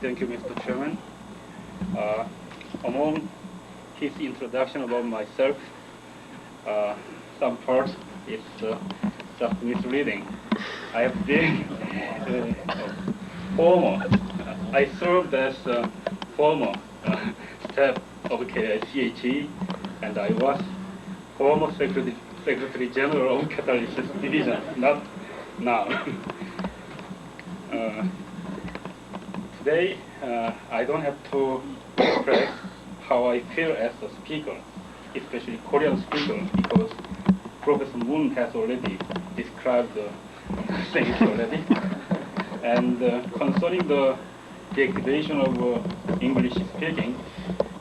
Thank you, Mr. Chairman. Among his introduction about myself, some parts is just misleading. I have been former. I served as former staff of KICHE, and I was former Secretary General of Catalysis Division, not now. Today, I don't have to express how I feel as a speaker, especially Korean speaker, because Professor Moon has already described the things already. And concerning the activation of English speaking,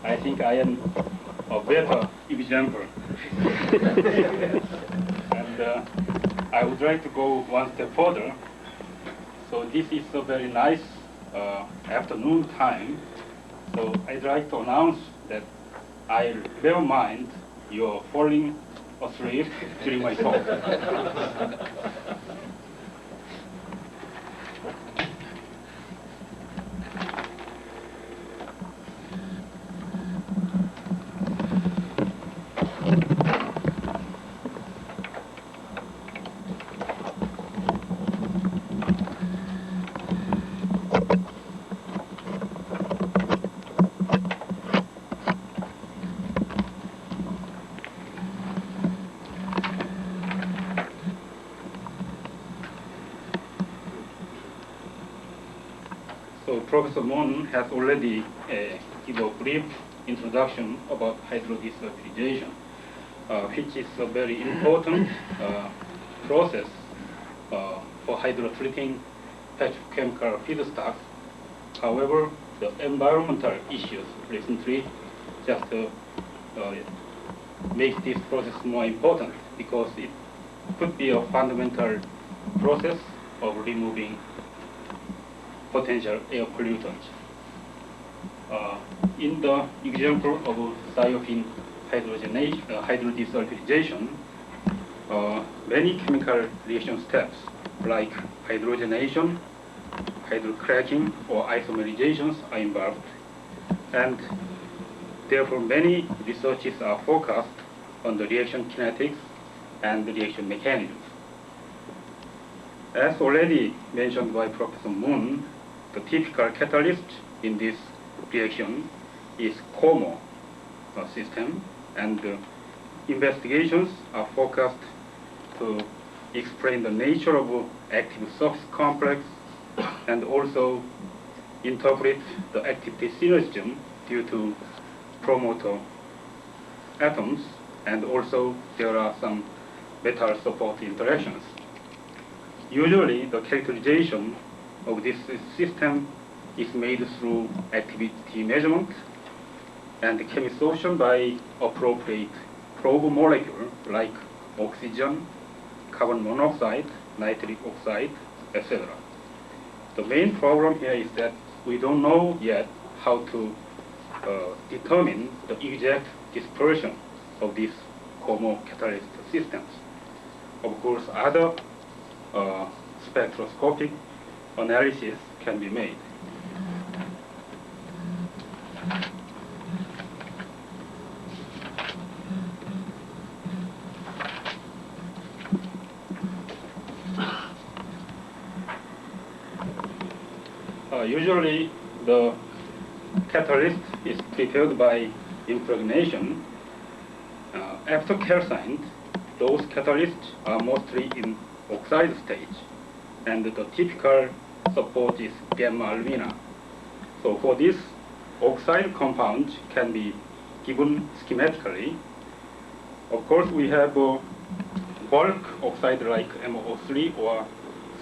I think I am a better example. And I would like to go one step further. So this is a very nice afternoon time. So I'd like to announce that I never mind your falling asleep during my talk. So Professor Moon has already given a brief introduction about hydrodesulfurization, which is a very important process for hydrotreating petrochemical feedstock. However, the environmental issues recently just make this process more important because it could be a fundamental process of removing potential air pollutants. In the example of thiophene hydrodesulfurization, many chemical reaction steps like hydrogenation, hydrocracking, or isomerizations are involved, and therefore many researches are focused on the reaction kinetics and the reaction mechanisms. As already mentioned by Professor Moon, the typical catalyst in this reaction is COMO system, and investigations are focused to explain the nature of active surface complex and also interpret the activity synergism due to promoter atoms, and also there are some metal support interactions. Usually the characterization of this system is made through activity measurement and chemistration by appropriate probe molecule like oxygen, carbon monoxide, nitric oxide, etc. The main problem here is that we don't know yet how to determine the exact dispersion of these COMO catalyst systems. Of course, other spectroscopic analysis can be made. Usually, the catalyst is prepared by impregnation. After calcined, those catalysts are mostly in oxide stage, and the typical support is gamma alumina. So for this, oxide compound can be given schematically. Of course, we have bulk oxide like MO3 or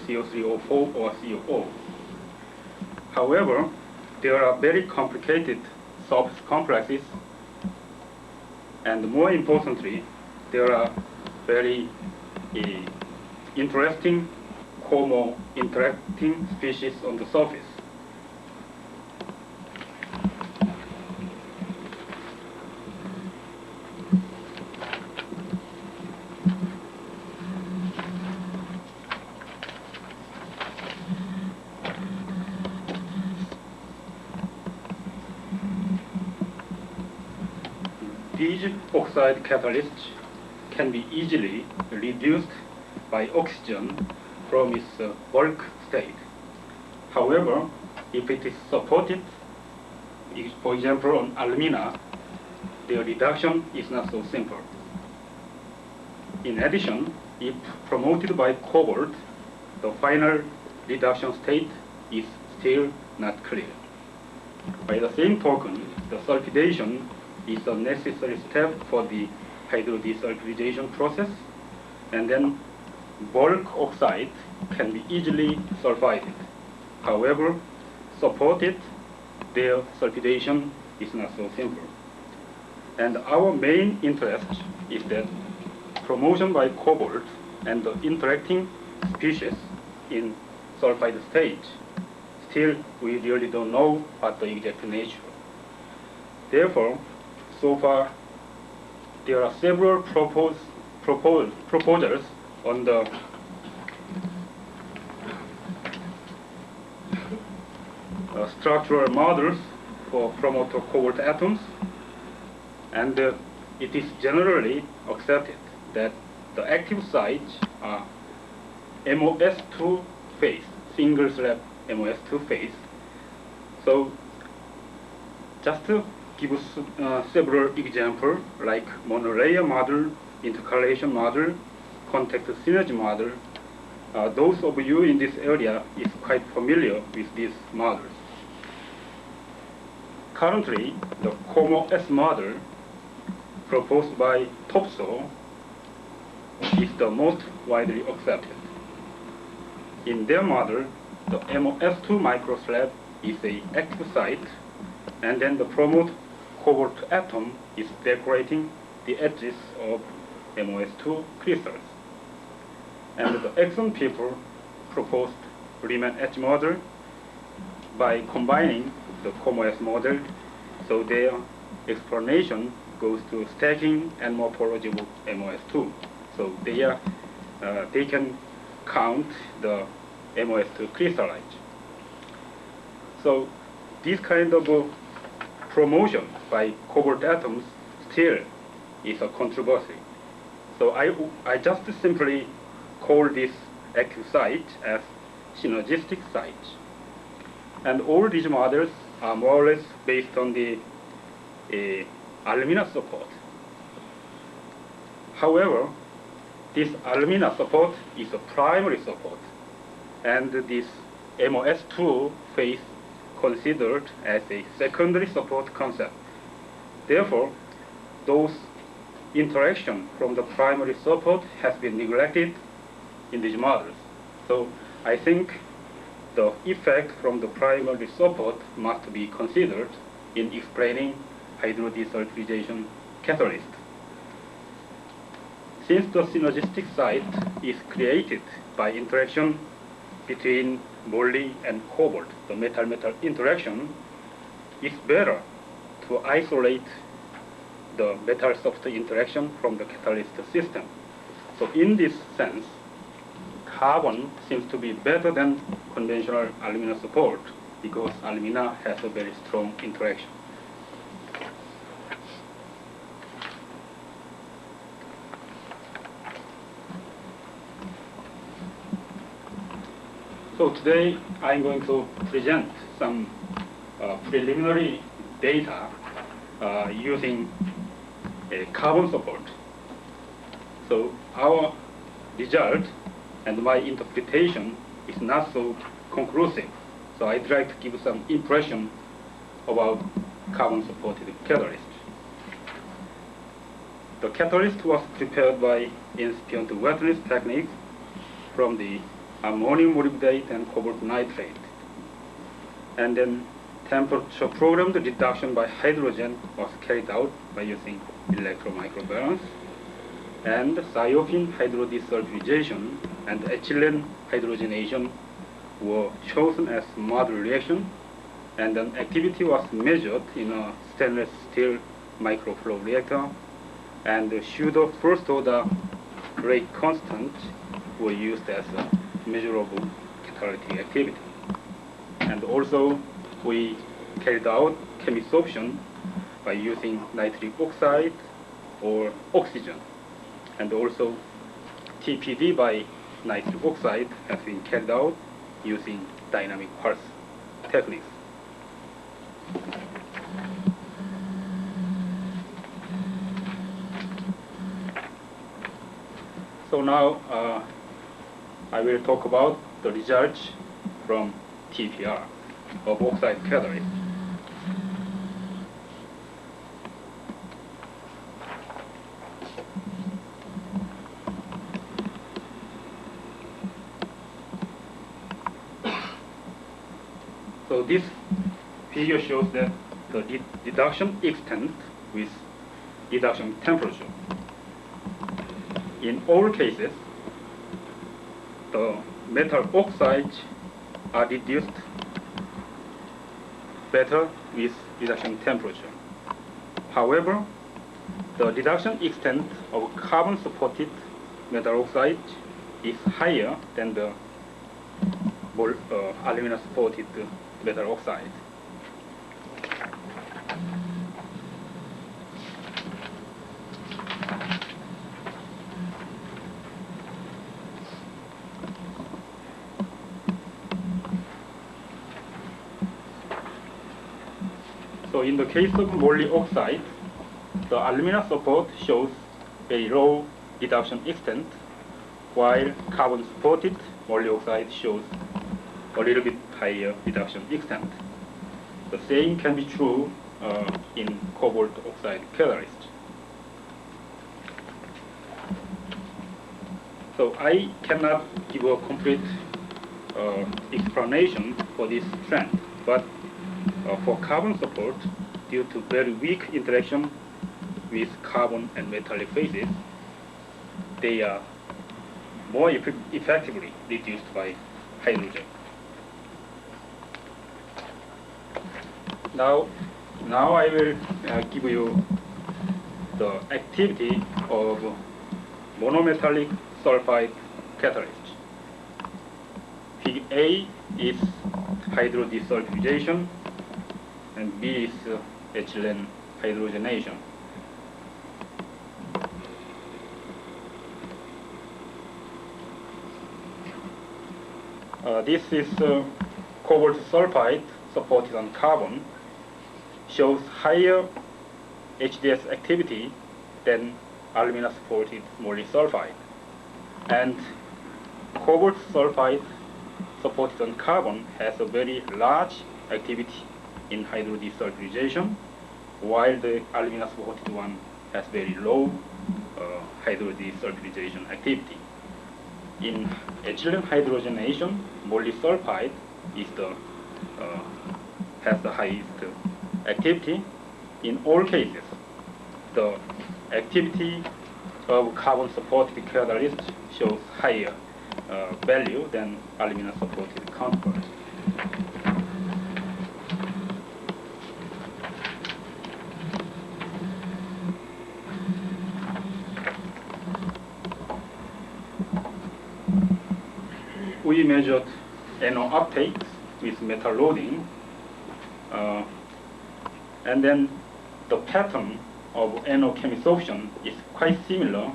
CO3O4 or COO. However, there are very complicated surface complexes, and more importantly, there are very interesting COMO interacting species on the surface. these oxide catalysts can be easily reduced by oxygen from its bulk state. However, if it is supported, for example on alumina, the reduction is not so simple. In addition, if promoted by cobalt, the final reduction state is still not clear. By the same token, the sulfidation is a necessary step for the hydrodesulfurization process, and then bulk oxide can be easily sulfided. However, supported, their sulfidation is not so simple. And our main interest is that promotion by cobalt and the interacting species in sulfide stage, still we really don't know what the exact nature. Therefore, so far there are several proposals on the structural models for promoter cobalt atoms, and it is generally accepted that the active sites are MOS2 phase, single slab MOS2 phase. So just to give us several examples, like monolayer model, intercalation model, contact synergy model, those of you in this area is quite familiar with these models. Currently, the COMO-S model proposed by Topsoe is the most widely accepted. In their model, the MOS2 microslab is a active site, and then the promote cobalt atom is decorating the edges of MOS2 crystals. And the Exxon people proposed Riemann edge model by combining the COMO-S model, so their explanation goes to stacking and morphology of MOS2. So they can count the MOS2 crystallite. So this kind of promotion by cobalt atoms still is a controversy. So I just simply call this active site as synergistic site. And all these models are more or less based on the alumina support. However, this alumina support is a primary support, and this MOS2 phase considered as a secondary support concept. Therefore, those interaction from the primary support has been neglected in these models. So I think the effect from the primary support must be considered in explaining hydrodesulfurization catalyst. Since the synergistic site is created by interaction between moly and cobalt, the metal-metal interaction, it's better to isolate the metal-substrate interaction from the catalyst system. So in this sense, carbon seems to be better than conventional alumina support because alumina has a very strong interaction. So today I'm going to present some preliminary data using a carbon support. So our result and my interpretation is not so conclusive. So I'd like to give some impression about carbon-supported catalyst. The catalyst was prepared by incipient wetness technique from the ammonium molybdate and cobalt nitrate. And then temperature programmed reduction by hydrogen was carried out by using electromicrobalance. And thiophene hydrodesulfurization and ethylene hydrogenation were chosen as model reaction, and then activity was measured in a stainless steel microflow reactor, and the pseudo first order rate constant were used as a measurable catalytic activity. And also we carried out chemisorption by using nitric oxide or oxygen. And also TPD by nitric oxide has been carried out using dynamic pulse techniques. So now I will talk about the results from TPR of oxide catalyst. So this figure shows that the reduction extent with reduction temperature. In all cases, the metal oxides are reduced better with reduction temperature. However, the reduction extent of carbon-supported metal oxide is higher than the alumina-supported metal oxide. So in the case of moly oxide, the alumina support shows very low reduction extent, while carbon-supported moly oxide shows a little bit higher reduction extent. The same can be true in cobalt oxide catalyst. So I cannot give a complete explanation for this trend, but for carbon support, due to very weak interaction with carbon and metallic phases, they are more effectively reduced by hydrogen. Now I will give you the activity of monometallic sulfide catalyst. Figure A is hydrodesulfurization and B is ethylene hydrogenation. This is cobalt sulfide supported on carbon, shows higher HDS activity than alumina supported moly sulfide. And cobalt sulfide supported on carbon has a very large activity in hydrodesulfurization, while the alumina supported one has very low hydrodesulfurization activity. In ethylene hydrogenation, moly sulfide is has the highest activity. In all cases, the activity of carbon-supported catalyst shows higher value than alumina-supported counterpart. We measured NO uptake with metal loading, and then the pattern of NO chemisoption is quite similar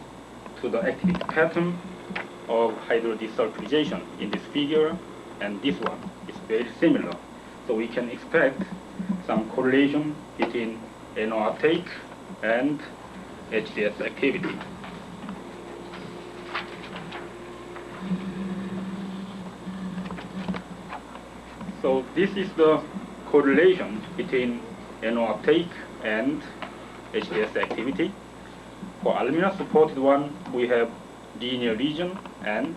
to the activity pattern of hydrodesulfurization in this figure, and this one is very similar. So we can expect some correlation between NO uptake and HDS activity. So this is the correlation between NO uptake and HDS activity. For alumina supported one, we have linear region and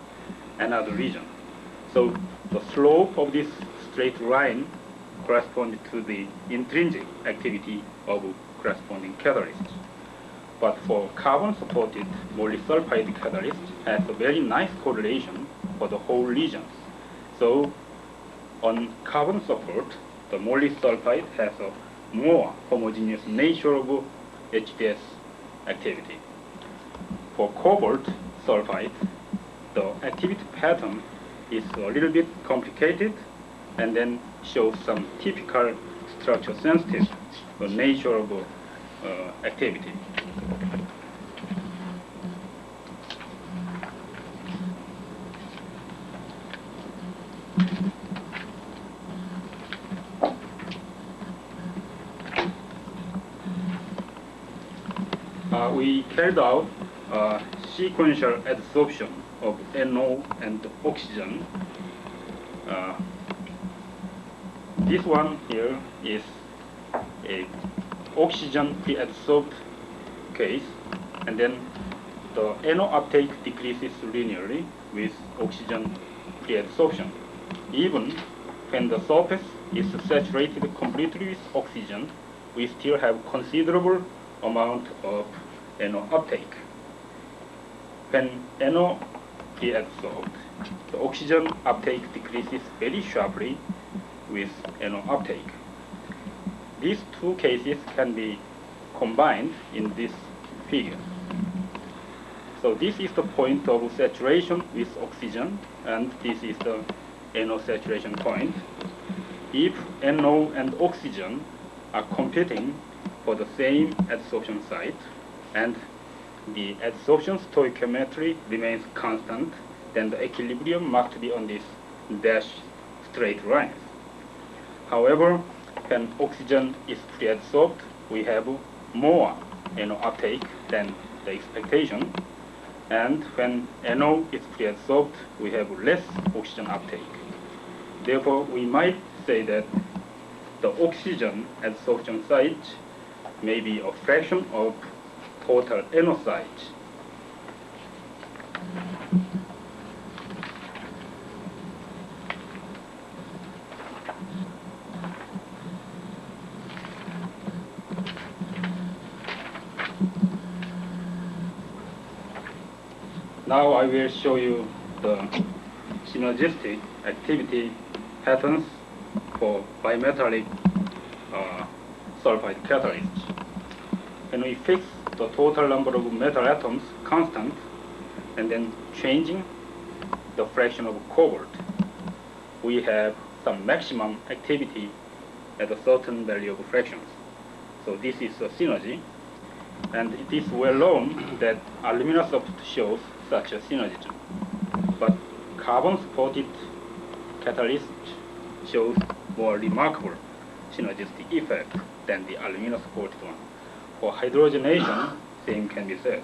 another region. So the slope of this straight line corresponds to the intrinsic activity of corresponding catalyst. But for carbon supported moly sulfide catalyst has a very nice correlation for the whole region. So on carbon support, the moly sulfide has a more homogeneous nature of HDS activity. For cobalt sulfide, the activity pattern is a little bit complicated and then shows some typical structure sensitive nature of activity. we carried out sequential adsorption of NO and oxygen. This one here is a oxygen pre-adsorbed case, and then the NO uptake decreases linearly with oxygen pre-adsorption. Even when the surface is saturated completely with oxygen, we still have considerable amount of NO uptake. When NO pre-adsorbed, the oxygen uptake decreases very sharply with NO uptake. These two cases can be combined in this figure. So this is the point of saturation with oxygen, and this is the NO saturation point. If NO and oxygen are competing for the same adsorption site, and the adsorption stoichiometry remains constant, then the equilibrium must be on this dashed straight line. However, when oxygen is pre-adsorbed, we have more NO uptake than the expectation, and when NO is pre-adsorbed, we have less oxygen uptake. Therefore, we might say that the oxygen adsorption site may be a fraction of total NO site. Now I will show you the synergistic activity patterns for bimetallic sulfide catalysts. When we fix the total number of metal atoms constant and then changing the fraction of cobalt, we have some maximum activity at a certain value of fractions. So this is a synergy, and it is well known that alumina soft shows such a synergism. But carbon-supported catalyst shows more remarkable synergistic effect than the alumina-supported one. For hydrogenation, same can be said.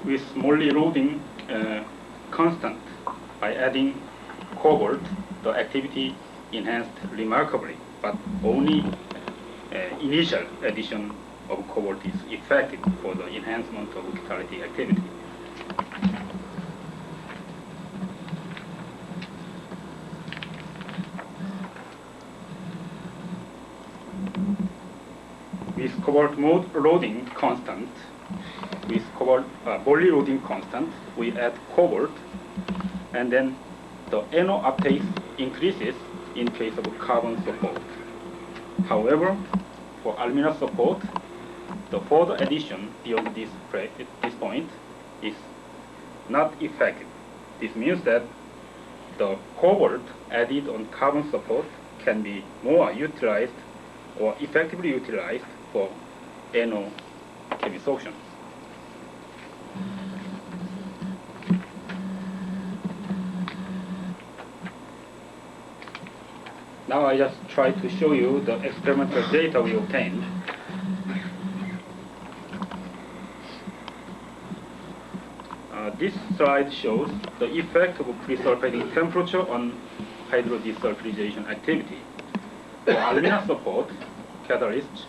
With Morley loading constant, by adding cobalt, the activity enhanced remarkably, but only initial addition of cobalt is effective for the enhancement of catalytic activity. With cobalt mode loading constant, with cobalt Morley loading constant, we add cobalt, and then the NO uptake increases in case of carbon support. However, for alumina support, the further addition beyond this point is not effective. This means that the cobalt added on carbon support can be more utilized or effectively utilized for NO chemisorption. Now I just try to show you the experimental data we obtained. This slide shows the effect of pre-sulfiding temperature on hydrodesulfurization activity. For alumina support catalysts,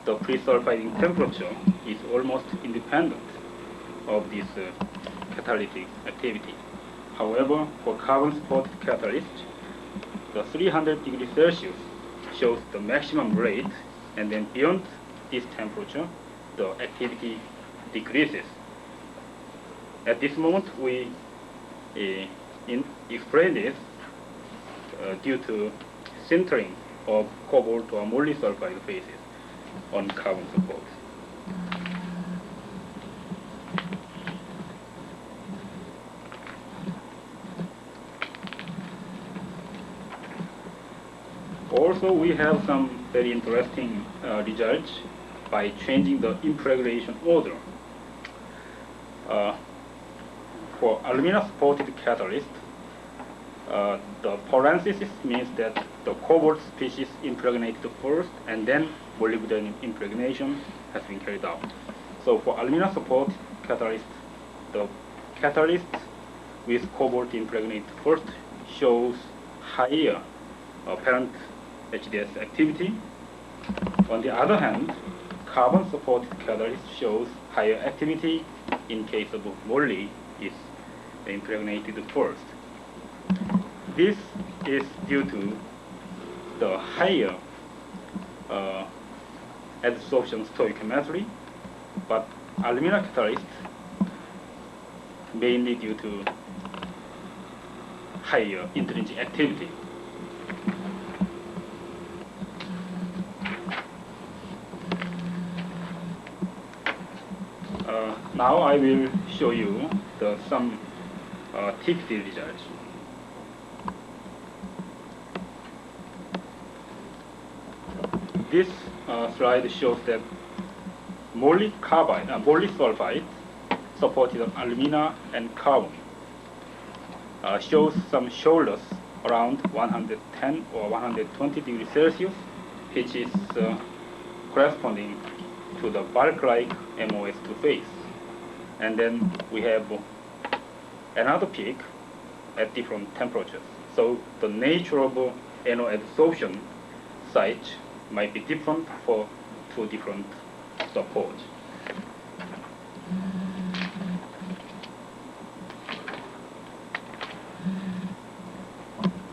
the pre-sulfiding temperature is almost independent of this catalytic activity. However, for carbon support catalysts, the 300 degrees Celsius shows the maximum rate, and then beyond this temperature, the activity decreases. At this moment, we explain this due to sintering of cobalt or Morley sulfide phases on carbon support. Also, we have some very interesting results by changing the impregnation order. for alumina-supported catalyst, the parenthesis means that the cobalt species impregnated first, and then molybdenum impregnation has been carried out. So for alumina-supported catalyst, the catalyst with cobalt impregnated first shows higher apparent HDS activity. On the other hand, carbon-supported catalyst shows higher activity in case of moly is impregnated first. This is due to the higher adsorption stoichiometry, but alumina catalyst mainly due to higher intrinsic activity. Now I will show you some TPD results. This slide shows that moly sulfide supported on alumina and carbon shows some shoulders around 110 or 120 degrees Celsius, which is corresponding to the bulk-like MOS2 phase. And then we have another peak at different temperatures. So the nature of NO adsorption site might be different for two different supports.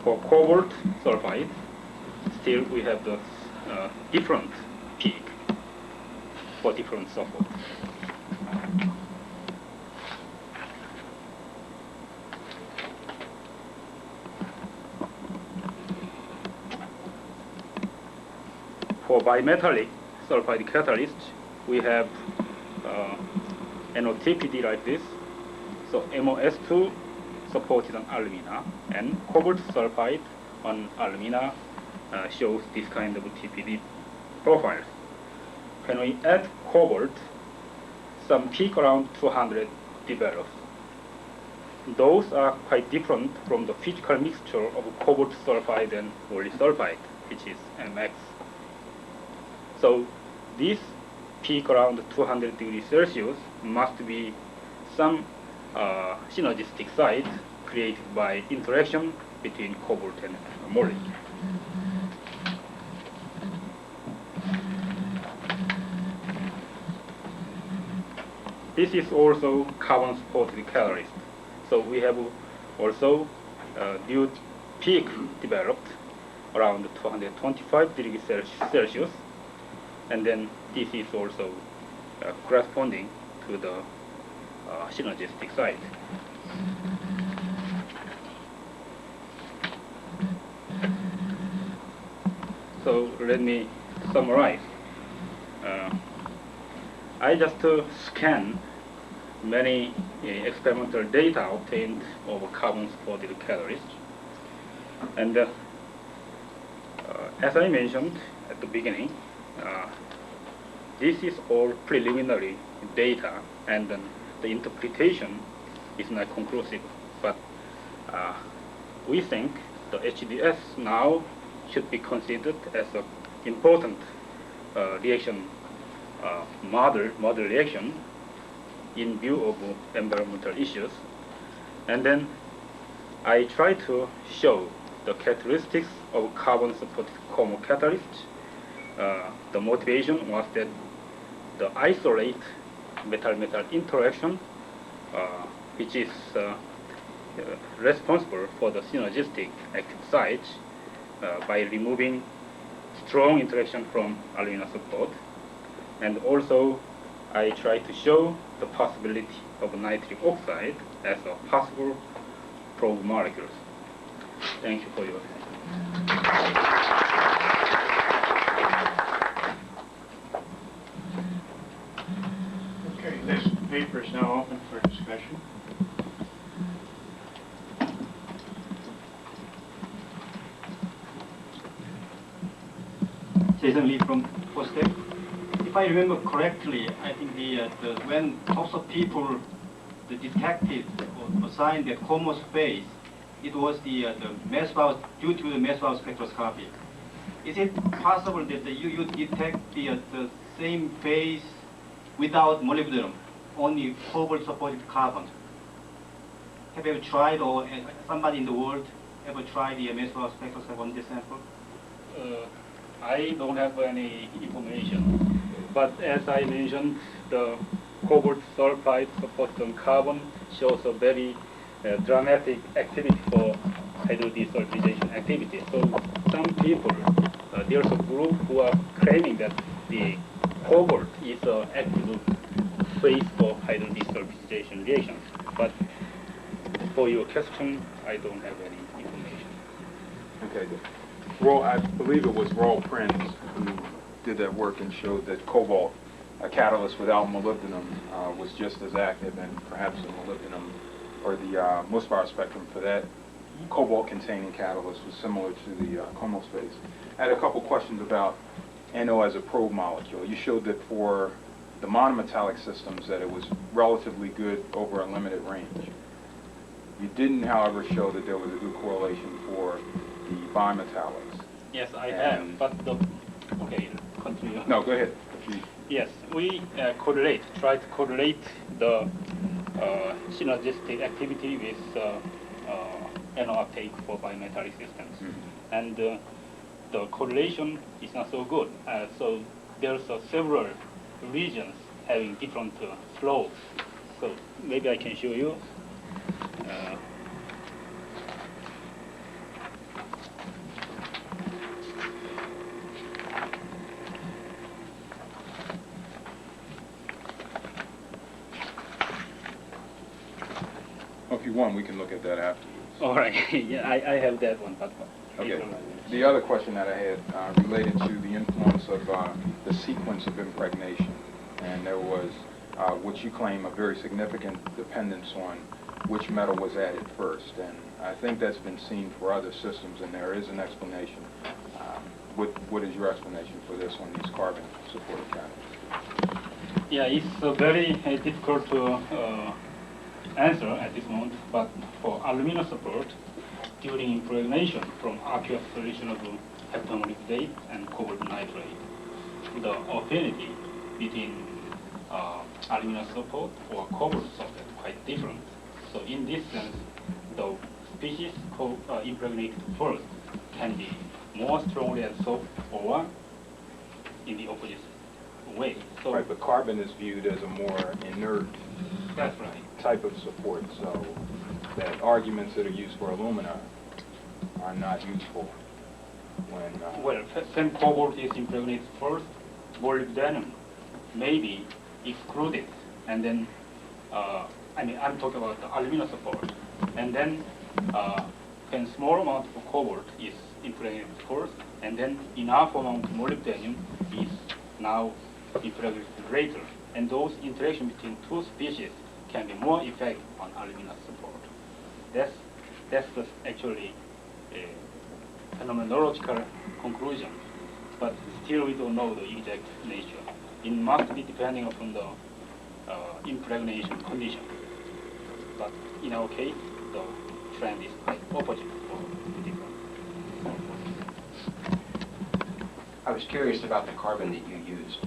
For cobalt sulfide, still we have the different peak for different supports. For bimetallic sulfide catalyst, we have NOTPD like this. So MOS2 supported on alumina, and cobalt sulfide on alumina shows this kind of TPD profiles. When we add cobalt, some peak around 200 develops. Those are quite different from the physical mixture of cobalt sulfide and moly sulfide, which is MX. So this peak around 200 degrees Celsius must be some synergistic site created by interaction between cobalt and moly. This is also carbon-supported catalyst. So we have also new peak developed around 225 degrees Celsius, and then this is also corresponding to the synergistic site. So let me summarize. I just scanned many experimental data obtained over carbon-supported catalysts, and as I mentioned at the beginning, this is all preliminary data, and the interpretation is not conclusive. But we think the HDS now should be considered as an important reaction model reaction in view of environmental issues. And then I try to show the characteristics of carbon-supported COMO catalysts. The motivation was that the isolate metal-metal interaction, which is responsible for the synergistic active sites by removing strong interaction from alumina support. And also I try to show the possibility of nitric oxide as a possible probe molecules. Thank you for your attention. Okay, this paper is now open for discussion. Jason Lee from Postec. If I remember correctly, I think when lots of people the detected or assigned that COMOS phase, it was the mass balance due to the mass balance spectroscopy. Is it possible that you detect the same phase without molybdenum, only cobalt-supported carbon? Have you ever tried, or somebody in the world ever tried the mass balance spectroscopy on this sample? I don't have any information, but as I mentioned, the cobalt sulfide supported on carbon shows a very dramatic activity for hydrodesulfurization activity. So some people, there's a group who are claiming that the cobalt is an active phase for hydrodesulfurization reactions. But for your question, I don't have any information. Okay. I believe it was Roll Prince who did that work and showed that cobalt, a catalyst without molybdenum, was just as active, and perhaps the molybdenum or the Mossbauer spectrum for that cobalt-containing catalyst was similar to the COMOS phase. I had a couple questions about NO as a probe molecule. You showed that for the monometallic systems that it was relatively good over a limited range. You didn't, however, show that there was a good correlation for the bimetallics. Yes, I have, but okay, continue. No, go ahead. Yes, we try to correlate the synergistic activity with NO uptake for bimetallic systems. Mm-hmm. And the correlation is not so good. So there's several regions having different slopes. So maybe I can show you. If you want, we can look at that afterwards. All right. Yeah, I have that one. But okay. The other question that I had related to the influence of the sequence of impregnation, and there was what you claim a very significant dependence on which metal was added first, and I think that's been seen for other systems, and there is an explanation. What is your explanation for this on these carbon-supported catalysts? Yeah, it's very difficult to answer at this moment, but for aluminum support, during impregnation from aqueous solution of heptamolybdate and cobalt nitrate, the affinity between aluminum support or cobalt support is quite different. So in this sense, the species impregnated first can be more strongly adsorbed or in the opposite way. So right, but carbon is viewed as a more inert that's right. type of support, so that arguments that are used for alumina are not useful when... Well, when cobalt is impregnated first, molybdenum may be excluded, and then, I'm talking about the aluminum support, and then when small amount of cobalt is impregnated first, and then enough amount of molybdenum is now impregnated later, and those interactions between two species can be more effective on aluminum support. That's the actually phenomenological conclusion, but still we don't know the exact nature. It must be depending upon the impregnation condition. But in our case, the trend is quite opposite for the different. I was curious about the carbon that you used.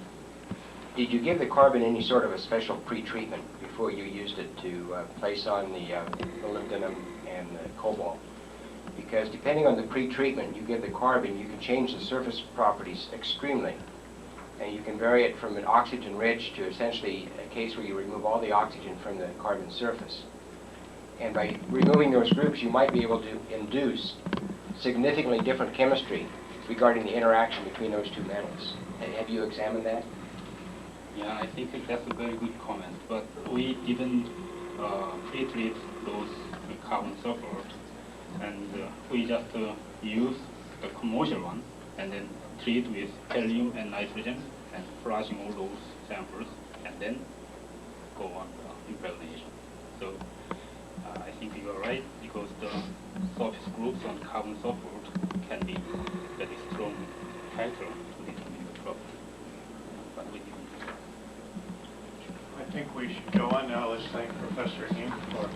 Did you give the carbon any sort of a special pre-treatment before you used it to place on the molybdenum and the cobalt? Because depending on the pre-treatment you give the carbon, you can change the surface properties extremely. And you can vary it from an oxygen-rich to essentially a case where you remove all the oxygen from the carbon surface. And by removing those groups, you might be able to induce significantly different chemistry regarding the interaction between those two metals. Have you examined that? Yeah, I think that's a very good comment, but we didn't pre-treat those carbon sulfur, and we just use the commercial one and then treat with helium and nitrogen and flushing all those samples and then go on impregnation. So I think you are right, because the surface groups on carbon sulfur can be very strong factor to determine the problem. But we didn't. think we should go on now. Let's thank Professor Ng for